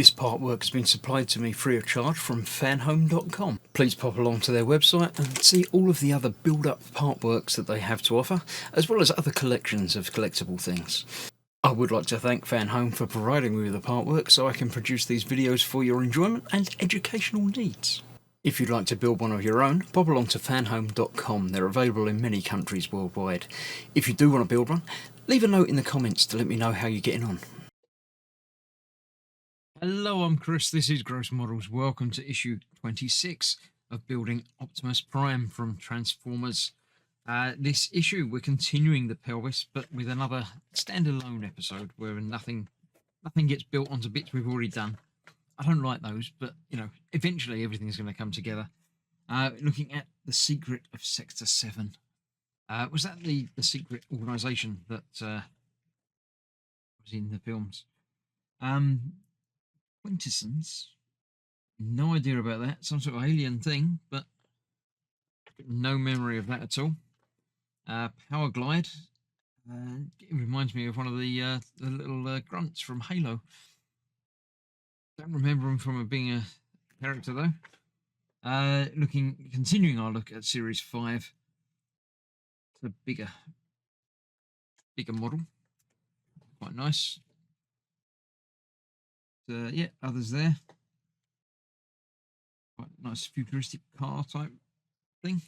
This part work has been supplied to me free of charge from Fanhome.com. Please pop along to their website and see all of the other build-up part works that they have to offer, as well as other collections of collectible things. I would like to thank Fanhome for providing me with the part work so I can produce these videos for your enjoyment and educational needs. If you'd like to build one of your own, pop along to Fanhome.com. They're available in many countries worldwide. If you do want to build one, leave a note in the comments to let me know how you're getting on. Hello, I'm Chris, this is Gross Models. Welcome to issue 26 of building Optimus Prime from Transformers. This issue, we're continuing the pelvis, but with another standalone episode where nothing gets built onto bits we've already done. I don't like those, but, you know, eventually everything's going to come together. Looking at the secret of Sector 7. Was that the secret organisation that was in the films? Quintessence, no idea about that. Some sort of alien thing, but no memory of that at all. Power Glide, it reminds me of one of the little grunts from Halo. Don't remember him from being a character though. Continuing our look at Series 5. It's a bigger model, quite nice. Yeah, others there. Quite nice futuristic car type thing.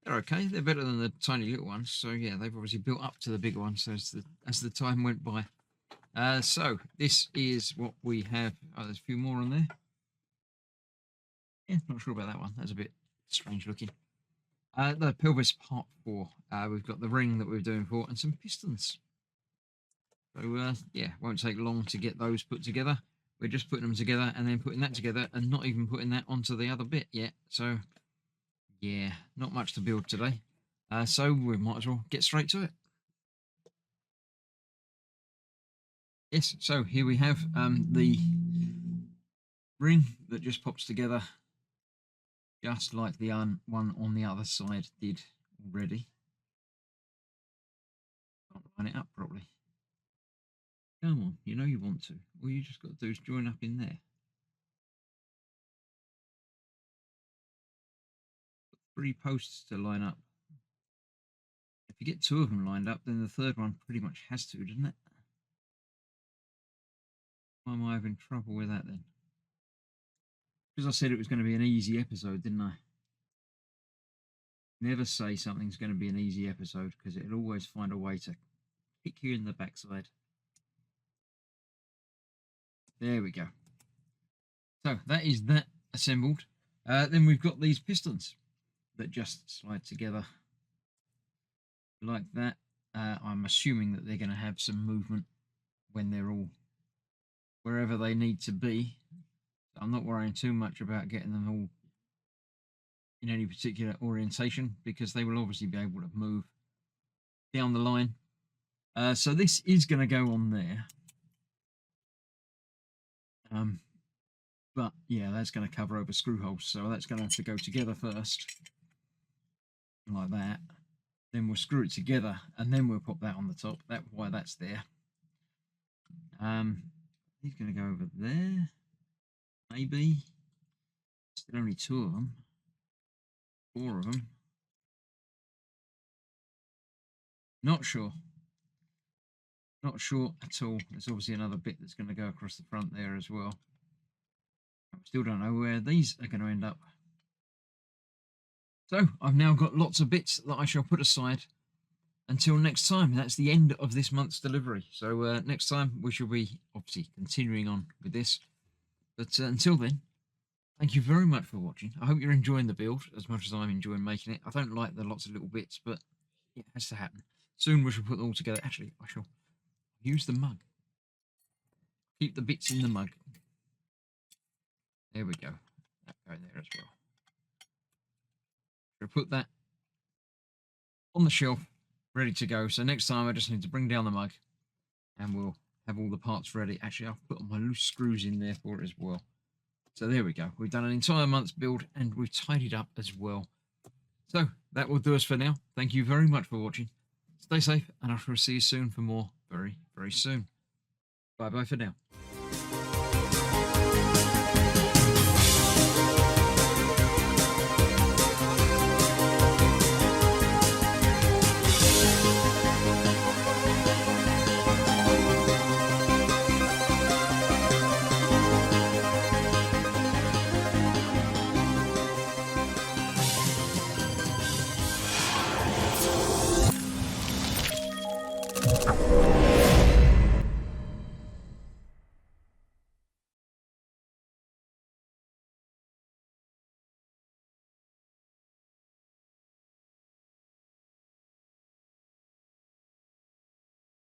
They're okay. They're better than the tiny little ones. So yeah, they've obviously built up to the bigger ones as the time went by. So this is what we have. Oh, there's a few more on there. Yeah, not sure about that one. That's a bit strange looking. The pelvis part 4. We've got the ring that we're doing for and some pistons. So, yeah, won't take long to get those put together. We're just putting them together and then putting that together and not even putting that onto the other bit yet. So, yeah, not much to build today. So we might as well get straight to it. Yes, so here we have the ring that just pops together just like the one on the other side did already. Can't line it up properly. Come on, you know you want to. All you just got to do is join up in there. 3 posts to line up. If you get 2 of them lined up, then the third one pretty much has to, doesn't it? Why am I having trouble with that then? Because I said it was going to be an easy episode, didn't I? Never say something's going to be an easy episode, because it'll always find a way to kick you in the backside. There we go. So that is that assembled. Then we've got these pistons that just slide together like that. I'm assuming that they're going to have some movement when they're all wherever they need to be. I'm not worrying too much about getting them all in any particular orientation, because they will obviously be able to move down the line. So this is going to go on there. But yeah, that's going to cover over screw holes, so that's going to have to go together first, like that. Then we'll screw it together, and then we'll pop that on the top. That's why that's there. He's going to go over there, maybe. Still only 2 of them, 4 of them. Not sure. Not sure at all. There's obviously another bit that's going to go across the front there as well. I still don't know where these are going to end up. So I've now got lots of bits that I shall put aside until next time. That's the end of this month's delivery. So next time we shall be obviously continuing on with this. But until then, thank you very much for watching. I hope you're enjoying the build as much as I'm enjoying making it. I don't like the lots of little bits, but it has to happen. Soon we shall put them all together. Actually, I shall use the mug. Keep the bits in the mug. There we go. That go there as well. We'll put that on the shelf, ready to go. So next time I just need to bring down the mug and we'll have all the parts ready. Actually, I'll put my loose screws in there for it as well. So there we go. We've done an entire month's build and we've tidied up as well. So that will do us for now. Thank you very much for watching. Stay safe and I shall see you soon for more very, very soon. Bye-bye for now.